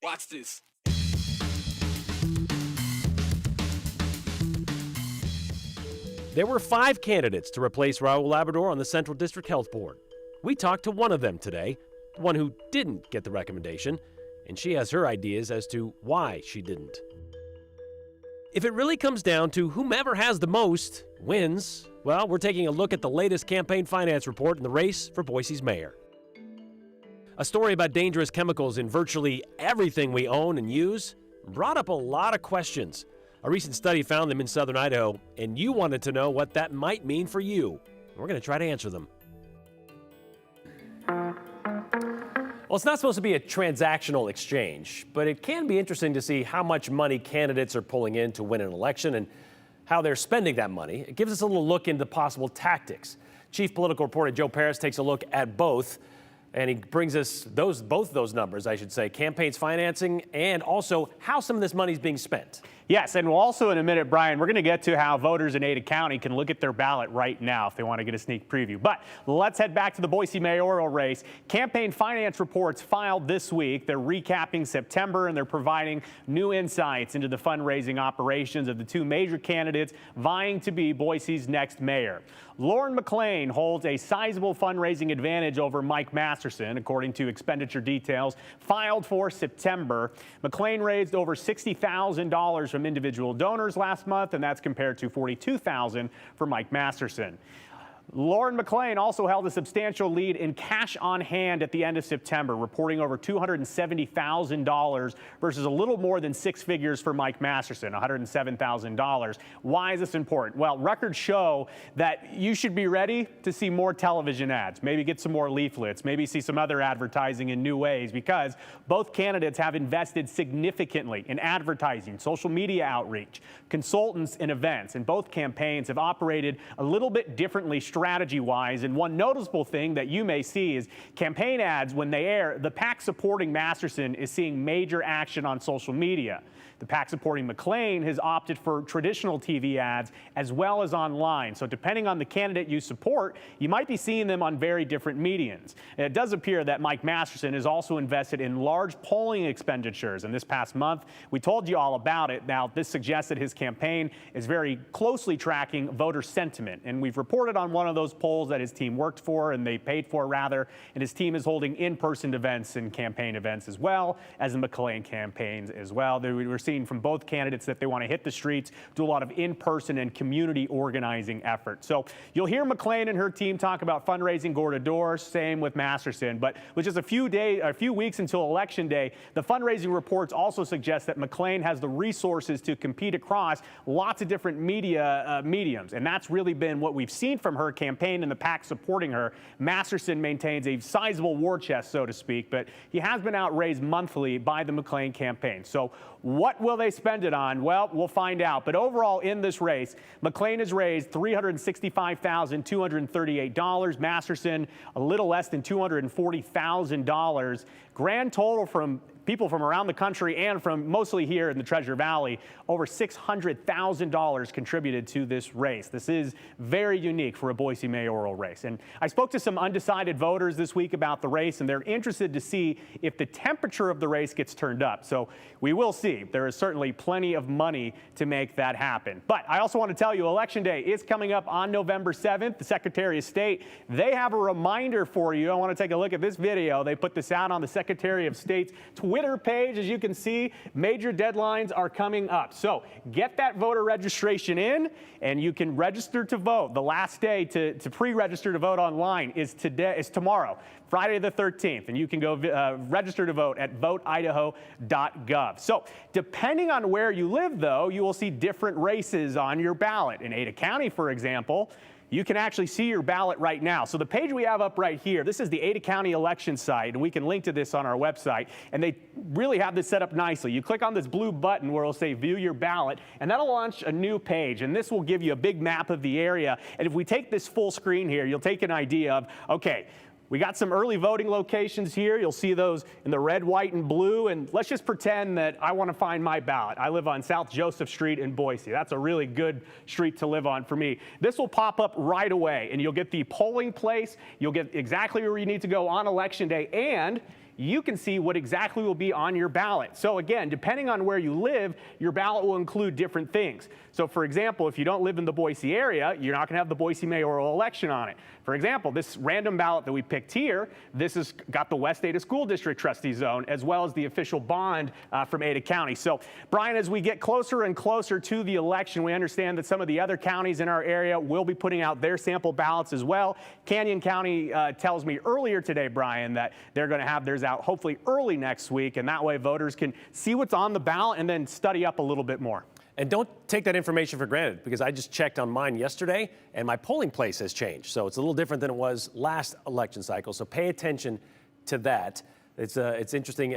Watch this. There were 5 candidates to replace Raul Labrador on the Central District Health Board. We talked to one of them today, the one who didn't get the recommendation, and she has her ideas as to why she didn't. If it really comes down to whomever has the most wins, well, we're taking a look at the latest campaign finance report in the race for Boise's mayor. A story about dangerous chemicals in virtually everything we own and use brought up a lot of questions. A recent study found them in southern Idaho, and you wanted to know what that might mean for you. We're going to try to answer them. Well, it's not supposed to be a transactional exchange, but it can be interesting to see how much money candidates are pulling in to win an election and how they're spending that money. It gives us a little look into possible tactics. Chief Political Reporter Joe Paris takes a look at both, and he brings us both those numbers, I should say, campaigns financing and also how some of this money is being spent. Yes, and we'll also in a minute, Brian, we're going to get to how voters in Ada County can look at their ballot right now if they want to get a sneak preview. But let's head back to the Boise mayoral race. Campaign finance reports filed this week. They're recapping September, and they're providing new insights into the fundraising operations of the 2 major candidates vying to be Boise's next mayor. Lauren McLean holds a sizable fundraising advantage over Mike Masterson, according to expenditure details filed for September. McLean raised over $60,000 from individual donors last month, and that's compared to $42,000 for Mike Masterson. Lauren McLean also held a substantial lead in cash on hand at the end of September, reporting over $270,000 versus a little more than 6 figures for Mike Masterson, $107,000. Why is this important? Well, records show that you should be ready to see more television ads, maybe get some more leaflets, maybe see some other advertising in new ways, because both candidates have invested significantly in advertising, social media outreach, consultants, and events, and both campaigns have operated a little bit differently strategy-wise. And one noticeable thing that you may see is campaign ads, when they air, the PAC supporting Masterson is seeing major action on social media. The PAC supporting McLean has opted for traditional TV ads as well as online. So depending on the candidate you support, you might be seeing them on very different mediums. And it does appear that Mike Masterson is also invested in large polling expenditures. And this past month, we told you all about it. Now, this suggests that his campaign is very closely tracking voter sentiment. And we've reported on one of those polls that his team worked for, and they paid for rather. And his team is holding in-person events and campaign events as well as the McLean campaigns as well. We're seeing from both candidates that they want to hit the streets, do a lot of in-person and community organizing efforts. So you'll hear McLean and her team talk about fundraising door to door, same with Masterson. But with just a few weeks until Election Day, the fundraising reports also suggest that McLean has the resources to compete across lots of different media mediums. And that's really been what we've seen from her campaign and the PAC supporting her. Masterson maintains a sizable war chest, so to speak, but he has been outraised monthly by the McLean campaign. So what will they spend it on? Well, we'll find out. But overall in this race, McLean has raised $365,238. Masterson, a little less than $240,000. Grand total from people from around the country and from mostly here in the Treasure Valley, over $600,000 contributed to this race. This is very unique for a Boise mayoral race. And I spoke to some undecided voters this week about the race, and they're interested to see if the temperature of the race gets turned up. So we will see. There is certainly plenty of money to make that happen. But I also want to tell you, Election Day is coming up on November 7th. The Secretary of State, they have a reminder for you. I want to take a look at this video. They put this out on the Secretary of State's Twitter page. As you can see, major deadlines are coming up. So get that voter registration in, and you can register to vote. The last day to pre-register to vote online is tomorrow, Friday the 13th, and you can go register to vote at voteidaho.gov. So depending on where you live, though, you will see different races on your ballot. In Ada County, for example, you can actually see your ballot right now. So the page we have up right here, this is the Ada County election site, and we can link to this on our website. And they really have this set up nicely. You click on this blue button where it'll say view your ballot, and that'll launch a new page. And this will give you a big map of the area. And if we take this full screen here, you'll take an idea of, okay, we got some early voting locations here. You'll see those in the red, white, and blue. And let's just pretend that I want to find my ballot. I live on South Joseph Street in Boise. That's a really good street to live on for me. This will pop up right away, and you'll get the polling place. You'll get exactly where you need to go on Election Day, and you can see what exactly will be on your ballot. So again, depending on where you live, your ballot will include different things. So for example, if you don't live in the Boise area, you're not going to have the Boise mayoral election on it. For example, this random ballot that we picked here, this has got the West Ada School District trustee zone, as well as the official bond from Ada County. So, Brian, as we get closer and closer to the election, we understand that some of the other counties in our area will be putting out their sample ballots as well. Canyon County tells me earlier today, Brian, that they're going to have theirs out hopefully early next week, and that way voters can see what's on the ballot and then study up a little bit more. And don't take that information for granted, because I just checked on mine yesterday and my polling place has changed. So it's a little different than it was last election cycle. So pay attention to that. It's interesting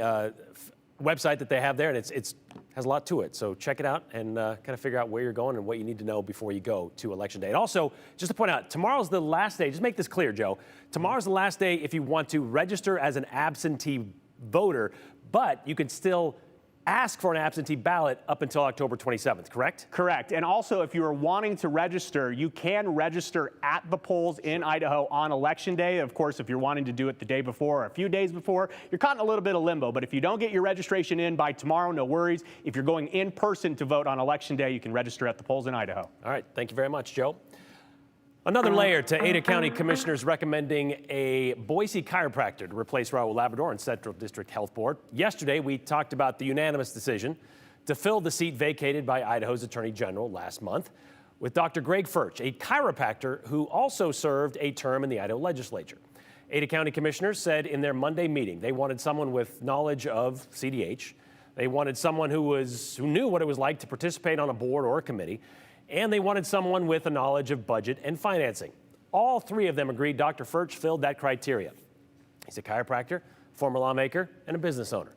website that they have there, and it has a lot to it. So check it out and kind of figure out where you're going and what you need to know before you go to Election Day. And also, just to point out, tomorrow's the last day. Just make this clear, Joe. Tomorrow's the last day if you want to register as an absentee voter, but you can still ask for an absentee ballot up until October 27th, correct? Correct. And also, if you are wanting to register, you can register at the polls in Idaho on Election Day. Of course, if you're wanting to do it the day before or a few days before, you're caught in a little bit of limbo. But if you don't get your registration in by tomorrow, no worries. If you're going in person to vote on Election Day, you can register at the polls in Idaho. All right. Thank you very much, Joe. Another layer to Ada County commissioners recommending a Boise chiropractor to replace Raul Labrador on Central District Health Board. Yesterday, we talked about the unanimous decision to fill the seat vacated by Idaho's Attorney General last month with Dr. Greg Furch, a chiropractor who also served a term in the Idaho legislature. Ada County commissioners said in their Monday meeting they wanted someone with knowledge of CDH. They wanted someone who knew what it was like to participate on a board or a committee. And they wanted someone with a knowledge of budget and financing. All three of them agreed Dr. Furch filled that criteria. He's a chiropractor, former lawmaker, and a business owner.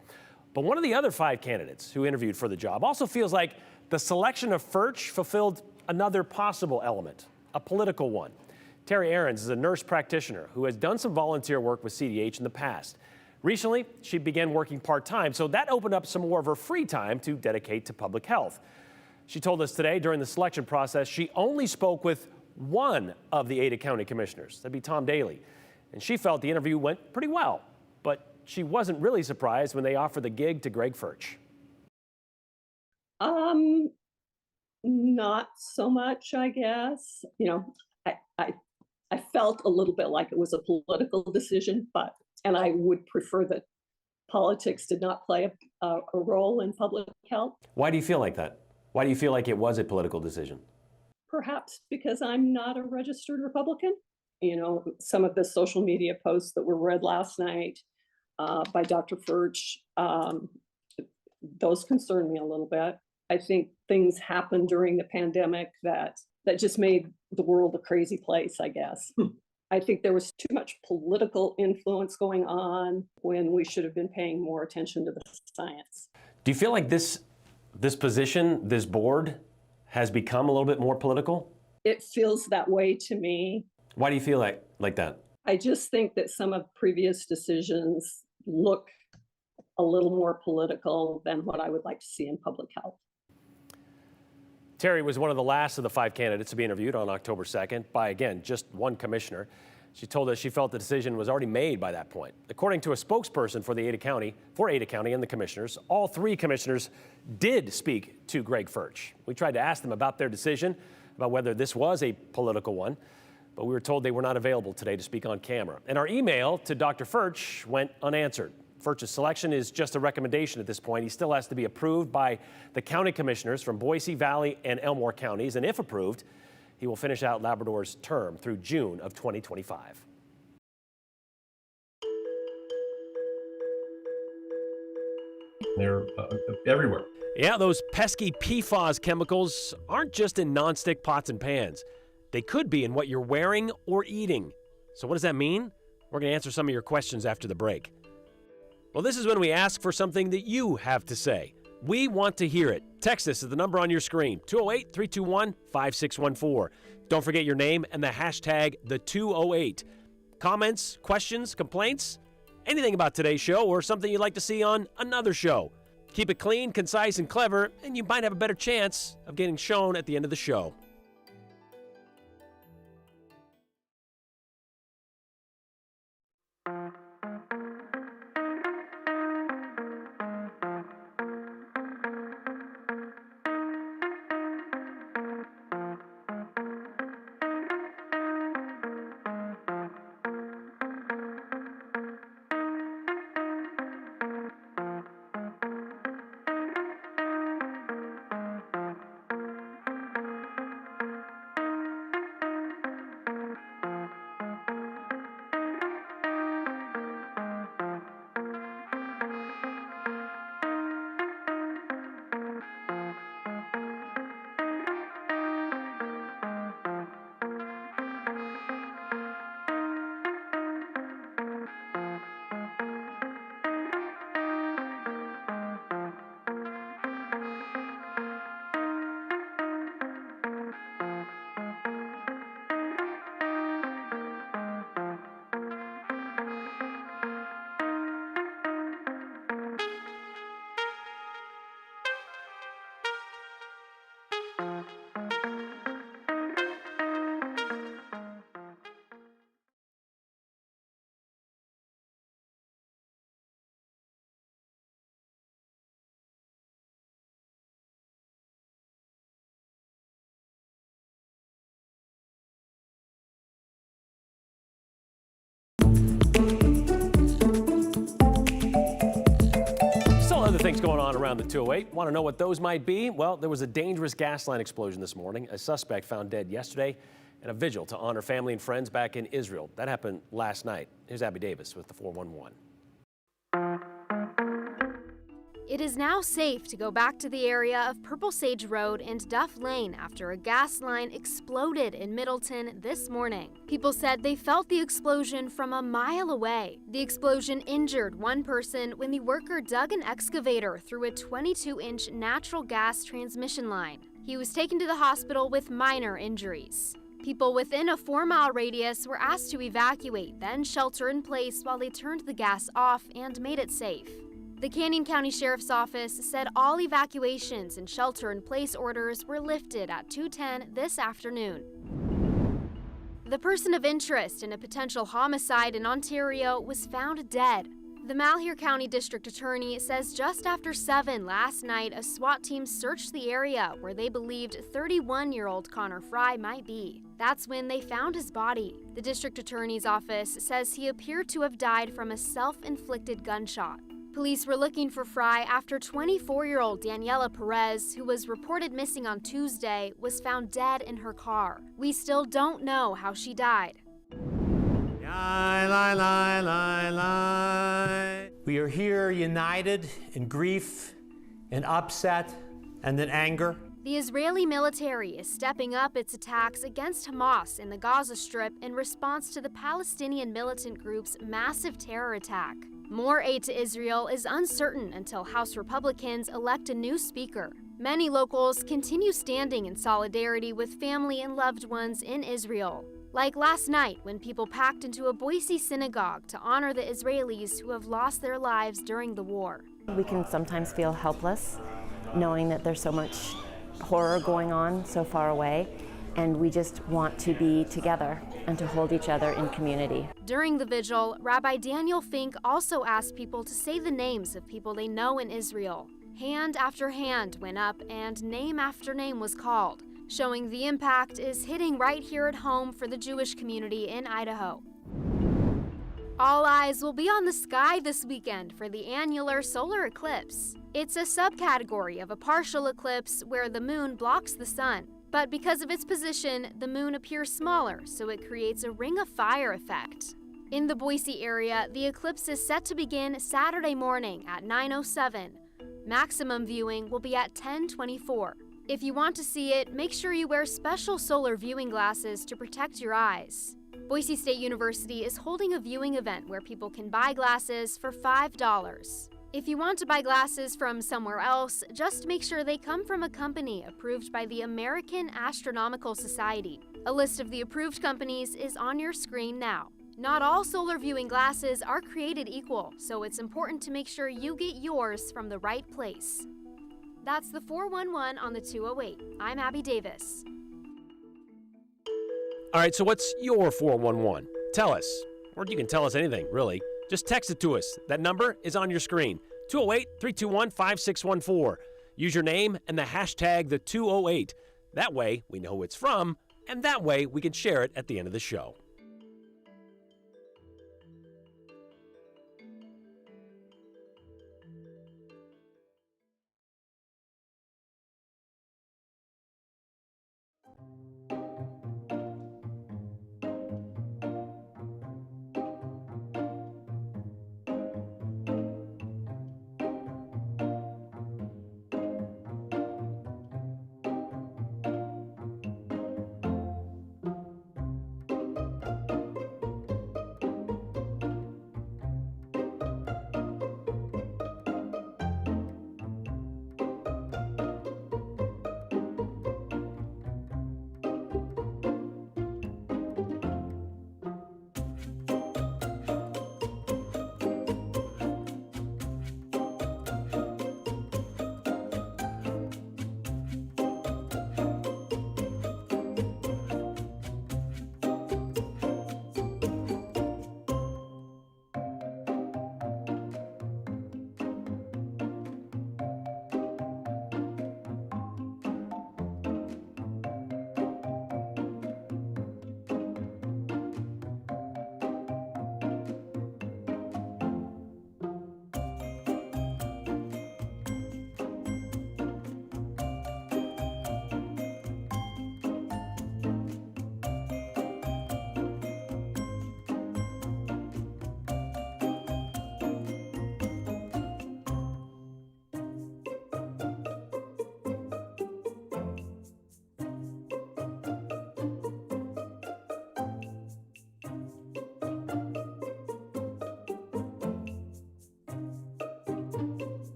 But one of the other 5 candidates who interviewed for the job also feels like the selection of Furch fulfilled another possible element, a political one. Terry Ahrens is a nurse practitioner who has done some volunteer work with CDH in the past. Recently, she began working part-time, so that opened up some more of her free time to dedicate to public health. She told us today during the selection process she only spoke with one of the Ada County commissioners. That'd be Tom Daly. And she felt the interview went pretty well, but she wasn't really surprised when they offered the gig to Greg Furch. Not so much, I guess. You know, I felt a little bit like it was a political decision, and I would prefer that politics did not play a role in public health. Why do you feel like that? Why do you feel like it was a political decision? Perhaps because I'm not a registered Republican. You know, some of the social media posts that were read last night by Dr. Furch, those concern me a little bit. I think things happened during the pandemic that just made the world a crazy place, I guess. I think there was too much political influence going on when we should have been paying more attention to the science. Do you feel like this position, this board, has become a little bit more political? It feels that way to me. Why do you feel like that? I just think that some of previous decisions look a little more political than what I would like to see in public health. Terry was one of the last of the 5 candidates to be interviewed on October 2nd by, again, just one commissioner. She told us she felt the decision was already made by that point. According to a spokesperson for Ada County and the commissioners, all 3 commissioners did speak to Greg Furch. We tried to ask them about their decision, about whether this was a political one, but we were told they were not available today to speak on camera. And our email to Dr. Furch went unanswered. Furch's selection is just a recommendation at this point. He still has to be approved by the county commissioners from Boise, Valley, and Elmore counties, and if approved, he will finish out Labrador's term through June of 2025. They're everywhere. Yeah, those pesky PFAS chemicals aren't just in nonstick pots and pans. They could be in what you're wearing or eating. So what does that mean? We're going to answer some of your questions after the break. Well, this is when we ask for something that you have to say. We want to hear it. Text us at the number on your screen, 208-321-5614. Don't forget your name and the hashtag #the208. Comments, questions, complaints, anything about today's show or something you'd like to see on another show. Keep it clean, concise, and clever, and you might have a better chance of getting shown at the end of the show. things going on around the 208. Want to know what those might be? Well, there was a dangerous gas line explosion this morning. A suspect found dead yesterday at a vigil to honor family and friends back in Israel. That happened last night. Here's Abby Davis with the 411. It is now safe to go back to the area of Purple Sage Road and Duff Lane after a gas line exploded in Middleton this morning. People said they felt the explosion from a mile away. The explosion injured one person when the worker dug an excavator through a 22-inch natural gas transmission line. He was taken to the hospital with minor injuries. People within a 4-mile radius were asked to evacuate, then shelter in place while they turned the gas off and made it safe. The Canyon County Sheriff's Office said all evacuations and shelter-in-place orders were lifted at 2:10 this afternoon. The person of interest in a potential homicide in Ontario was found dead. The Malheur County District Attorney says just after 7 last night, a SWAT team searched the area where they believed 31-year-old Connor Fry might be. That's when they found his body. The District Attorney's office says he appeared to have died from a self-inflicted gunshot. Police were looking for Fry after 24-year-old Daniela Perez, who was reported missing on Tuesday, was found dead in her car. We still don't know how she died. We are here united in grief and upset and in anger. The Israeli military is stepping up its attacks against Hamas in the Gaza Strip in response to the Palestinian militant group's massive terror attack. More aid to Israel is uncertain until House Republicans elect a new speaker. Many locals continue standing in solidarity with family and loved ones in Israel. Like last night when people packed into a Boise synagogue to honor the Israelis who have lost their lives during the war. We can sometimes feel helpless, knowing that there's so much horror going on so far away, and we just want to be together and to hold each other in community. During the vigil, Rabbi Daniel Fink also asked people to say the names of people they know in Israel. Hand after hand went up and name after name was called, showing the impact is hitting right here at home for the Jewish community in Idaho. All eyes will be on the sky this weekend for the annular solar eclipse. It's a subcategory of a partial eclipse where the moon blocks the sun. But because of its position, the moon appears smaller, so it creates a ring of fire effect. In the Boise area, the eclipse is set to begin Saturday morning at 9:07. Maximum viewing will be at 10:24. If you want to see it, make sure you wear special solar viewing glasses to protect your eyes. Boise State University is holding a viewing event where people can buy glasses for $5. If you want to buy glasses from somewhere else, just make sure they come from a company approved by the American Astronomical Society. A list of the approved companies is on your screen now. Not all solar viewing glasses are created equal, so it's important to make sure you get yours from the right place. That's the 411 on the 208. I'm Abby Davis. All right, so what's your 411? Tell us. Or you can tell us anything, really. Just text it to us. That number is on your screen. 208-321-5614. Use your name and the hashtag the 208. That way we know who it's from, and that way we can share it at the end of the show.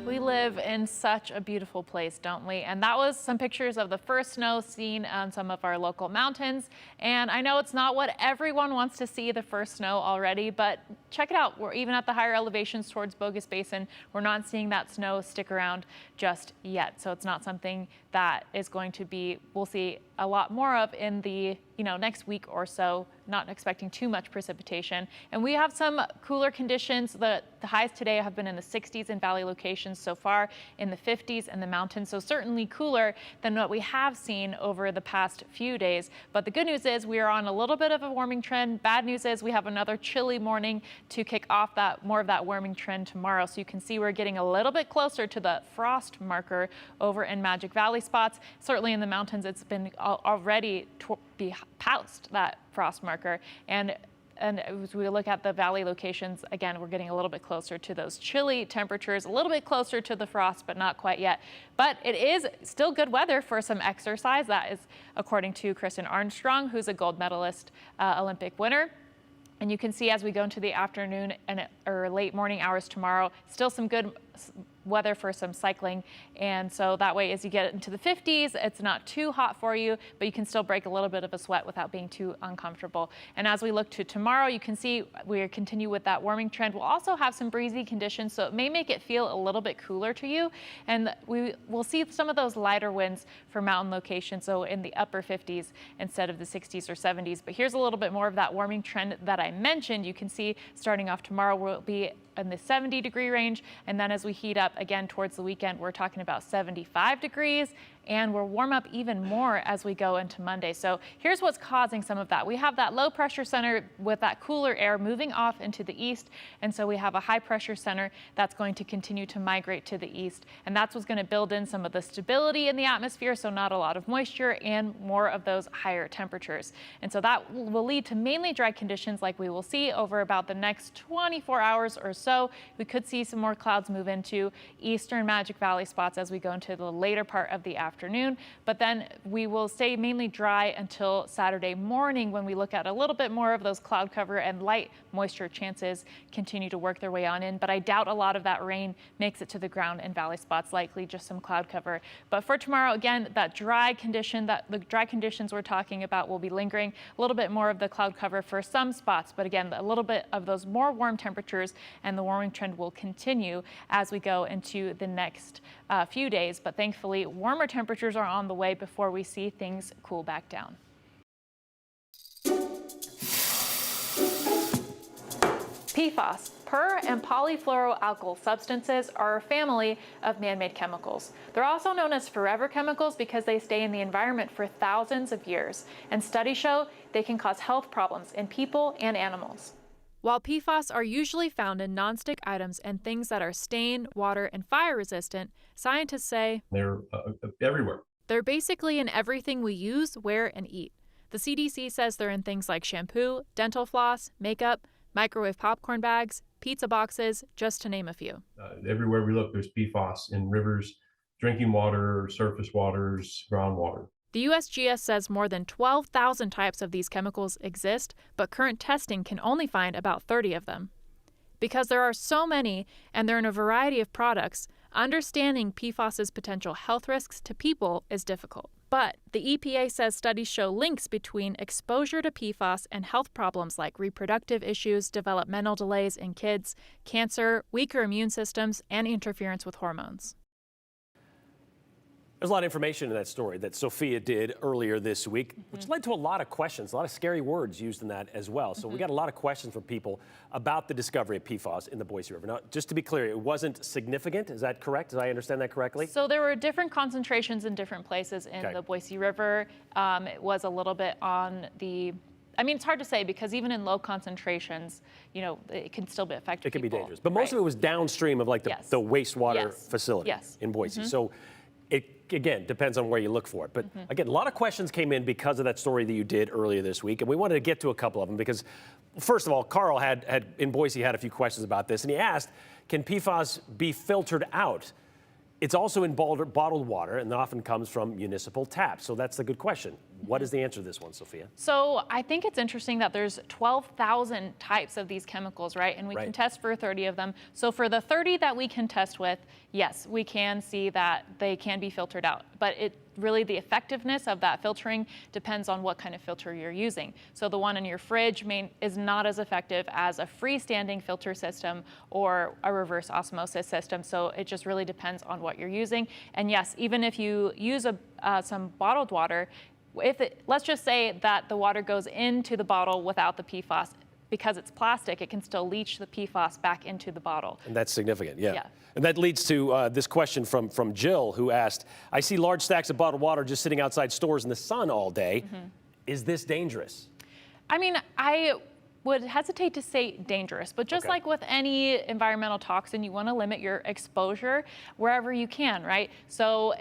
We live in such a beautiful place, don't we? And that was some pictures of the first snow seen on some of our local mountains. And I know it's not what everyone wants to see, the first snow already, but check it out. We're even at the higher elevations towards Bogus Basin. We're not seeing that snow stick around just yet. So it's not something that is going to be, we'll see a lot more of in the next week or so, not expecting too much precipitation. And we have some cooler conditions. The highs today have been in the 60s in valley locations so far, in the 50s in the mountains. So certainly cooler than what we have seen over the past few days. But the good news is we are on a little bit of a warming trend. Bad news is we have another chilly morning to kick off more of that warming trend tomorrow. So you can see we're getting a little bit closer to the frost marker over in Magic Valley spots. Certainly in the mountains, it's been already be past that frost marker. And as we look at the valley locations, again, we're getting a little bit closer to those chilly temperatures, a little bit closer to the frost, but not quite yet. But it is still good weather for some exercise. That is according to Kristen Armstrong, who's a gold medalist Olympic winner. And you can see as we go into the afternoon or late morning hours tomorrow, still some good weather for some cycling. And so that way, as you get into the 50s, it's not too hot for you, but you can still break a little bit of a sweat without being too uncomfortable. And as we look to tomorrow, you can see we continue with that warming trend. We'll also have some breezy conditions, so it may make it feel a little bit cooler to you. And we will see some of those lighter winds for mountain locations, so in the upper 50s instead of the 60s or 70s. But here's a little bit more of that warming trend that I mentioned. You can see starting off tomorrow, we'll be in the 70-degree range. And then as we heat up again towards the weekend, we're talking about 75 degrees. And we'll warm up even more as we go into Monday. So here's what's causing some of that. We have that low pressure center with that cooler air moving off into the east. And so we have a high pressure center that's going to continue to migrate to the east. And that's what's going to build in some of the stability in the atmosphere. So not a lot of moisture and more of those higher temperatures. And so that will lead to mainly dry conditions like we will see over about the next 24 hours or so. We could see some more clouds move into eastern Magic Valley spots as we go into the later part of the afternoon, but then we will stay mainly dry until Saturday morning when we look at a little bit more of those cloud cover and light moisture chances continue to work their way on in. But I doubt a lot of that rain makes it to the ground in valley spots, likely just some cloud cover. But for tomorrow, again, the dry conditions we're talking about will be lingering. A little bit more of the cloud cover for some spots, but again, a little bit of those more warm temperatures, and the warming trend will continue as we go into the next few days. But thankfully, warmer temperatures are on the way before we see things cool back down. PFAS, per- and polyfluoroalkyl substances, are a family of man-made chemicals. They're also known as forever chemicals because they stay in the environment for thousands of years, and studies show they can cause health problems in people and animals. While PFAS are usually found in nonstick items and things that are stain, water, and fire resistant, scientists say They're everywhere. They're basically in everything we use, wear, and eat. The CDC says they're in things like shampoo, dental floss, makeup, microwave popcorn bags, pizza boxes, just to name a few. Everywhere we look, there's PFAS in rivers, drinking water, surface waters, groundwater. The USGS says more than 12,000 types of these chemicals exist, but current testing can only find about 30 of them. Because there are so many and they're in a variety of products, understanding PFAS's potential health risks to people is difficult. But the EPA says studies show links between exposure to PFAS and health problems like reproductive issues, developmental delays in kids, cancer, weaker immune systems, and interference with hormones. There's a lot of information in that story that Sophia did earlier this week, which led to a lot of questions, a lot of scary words used in that as well. So we got a lot of questions from people about the discovery of PFAS in the Boise River. Now, just to be clear, it wasn't significant. Is that correct? Did I understand that correctly? So there were different concentrations in different places in the Boise River. It was a little bit on the... I mean, it's hard to say because even in low concentrations, it can still be effective. It can be dangerous. But most of it was downstream of like the wastewater facility in Boise. So It, again, depends on where you look for it. But again, a lot of questions came in because of that story that you did earlier this week, and we wanted to get to a couple of them because, first of all, Carl had in Boise had a few questions about this, and he asked, can PFAS be filtered out? It's also in bottled water, and that often comes from municipal taps. So that's a good question. What is the answer to this one, Sophia? So I think it's interesting that there's 12,000 types of these chemicals, right? And we can test for 30 of them. So for the 30 that we can test with, yes, we can see that they can be filtered out. But it really, the effectiveness of that filtering depends on what kind of filter you're using. So the one in your fridge is not as effective as a freestanding filter system or a reverse osmosis system. So it just really depends on what you're using. And yes, even if you use some bottled water, let's just say that the water goes into the bottle without the PFAS, because it's plastic, it can still leach the PFAS back into the bottle. And that's significant, yeah. And that leads to this question from Jill, who asked, I see large stacks of bottled water just sitting outside stores in the sun all day. Is this dangerous? I mean, I would hesitate to say dangerous, but just like with any environmental toxin, you want to limit your exposure wherever you can, right? So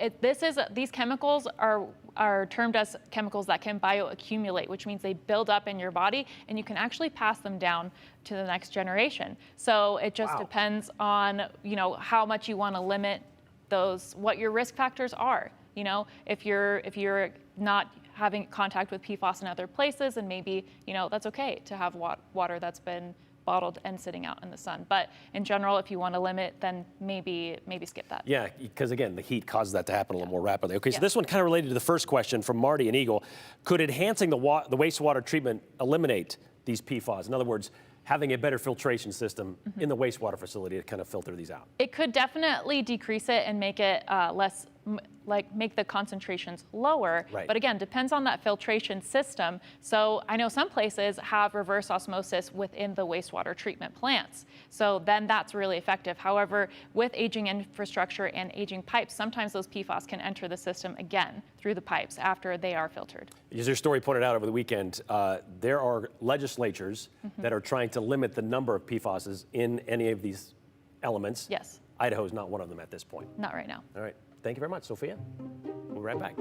these chemicals are termed as chemicals that can bioaccumulate, which means they build up in your body and you can actually pass them down to the next generation. So it just depends on, how much you want to limit what your risk factors are. If you're not having contact with PFAS in other places, and maybe, that's okay to have water that's been bottled and sitting out in the sun. But in general, if you want to limit, then maybe skip that. Yeah, because again, the heat causes that to happen a little more rapidly. Okay, so this one kind of related to the first question from Marty and Eagle. Could enhancing the wastewater treatment eliminate these PFAS? In other words, having a better filtration system in the wastewater facility to kind of filter these out? It could definitely decrease it and make it make the concentrations lower. But again, depends on that filtration system. So I know some places have reverse osmosis within the wastewater treatment plants. So then that's really effective. However, with aging infrastructure and aging pipes, sometimes those PFAS can enter the system again through the pipes after they are filtered. As your story pointed out over the weekend, there are legislatures that are trying to limit the number of PFASs in any of these elements. Yes. Idaho's not one of them at this point. Not right now. All right. Thank you very much, Sophia. We'll be right back.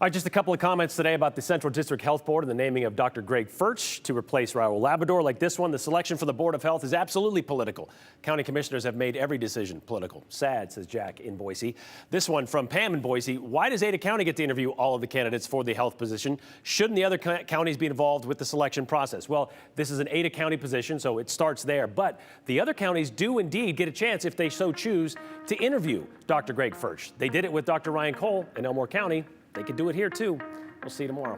All right, just a couple of comments today about the Central District Health Board and the naming of Dr. Greg Furch to replace Raul Labrador. Like this one, the selection for the Board of Health is absolutely political. County commissioners have made every decision political. Sad, says Jack in Boise. This one from Pam in Boise. Why does Ada County get to interview all of the candidates for the health position? Shouldn't the other counties be involved with the selection process? Well, this is an Ada County position, so it starts there. But the other counties do indeed get a chance, if they so choose, to interview Dr. Greg Furch. They did it with Dr. Ryan Cole in Elmore County. They could do it here too. We'll see you tomorrow.